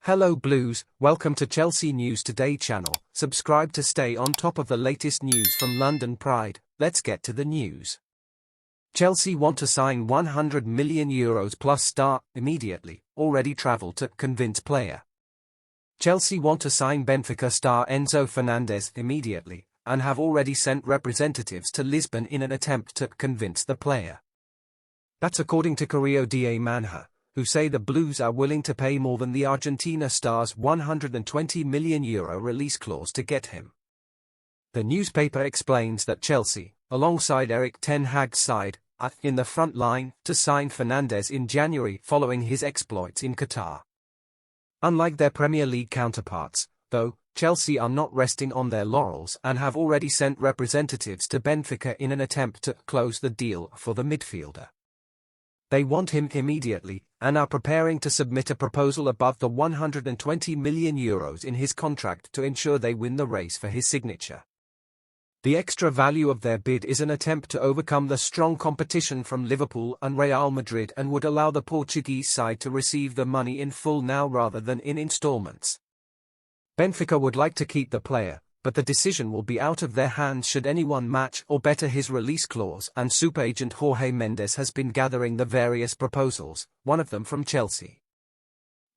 Hello Blues, welcome to Chelsea News Today channel. Subscribe to stay on top of the latest news from London Pride. Let's get to the news. Chelsea want to sign €100 million plus star immediately, already travel to convince player. Chelsea want to sign Benfica star Enzo Fernandez immediately, and have already sent representatives to Lisbon in an attempt to convince the player. That's according to Correio da Manhã, who say the Blues are willing to pay more than the Argentina star's €120 million release clause to get him. The newspaper explains that Chelsea, alongside Erik ten Hag's side, are in the front line to sign Fernandes in January following his exploits in Qatar. Unlike their Premier League counterparts, though, Chelsea are not resting on their laurels and have already sent representatives to Benfica in an attempt to close the deal for the midfielder. They want him immediately, and are preparing to submit a proposal above the €120 million in his contract to ensure they win the race for his signature. The extra value of their bid is an attempt to overcome the strong competition from Liverpool and Real Madrid and would allow the Portuguese side to receive the money in full now rather than in installments. Benfica would like to keep the player, but the decision will be out of their hands should anyone match or better his release clause, and super agent Jorge Mendes has been gathering the various proposals, one of them from Chelsea.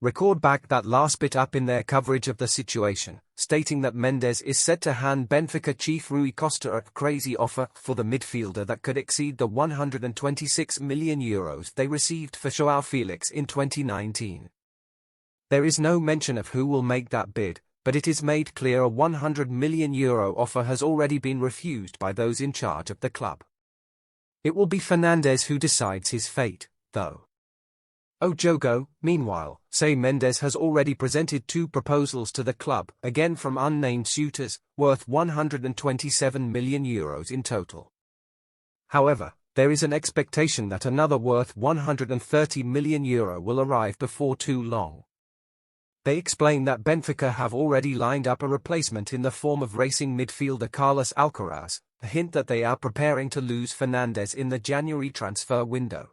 Record back that last bit up in their coverage of the situation, stating that Mendes is set to hand Benfica chief Rui Costa a crazy offer for the midfielder that could exceed the €126 million they received for João Felix in 2019. There is no mention of who will make that bid, but it is made clear a €100 million offer has already been refused by those in charge of the club. It will be Fernandes who decides his fate, though. O Jogo, meanwhile, say Mendes has already presented two proposals to the club, again from unnamed suitors, worth €127 million in total. However, there is an expectation that another worth €130 million will arrive before too long. They explain that Benfica have already lined up a replacement in the form of racing midfielder Carlos Alcaraz, a hint that they are preparing to lose Fernandes in the January transfer window.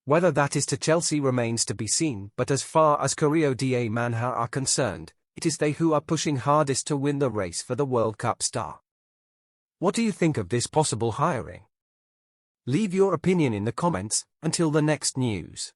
Whether that is to Chelsea remains to be seen, but as far as Correio da Manhã are concerned, it is they who are pushing hardest to win the race for the World Cup star. What do you think of this possible hiring? Leave your opinion in the comments. Until the next news.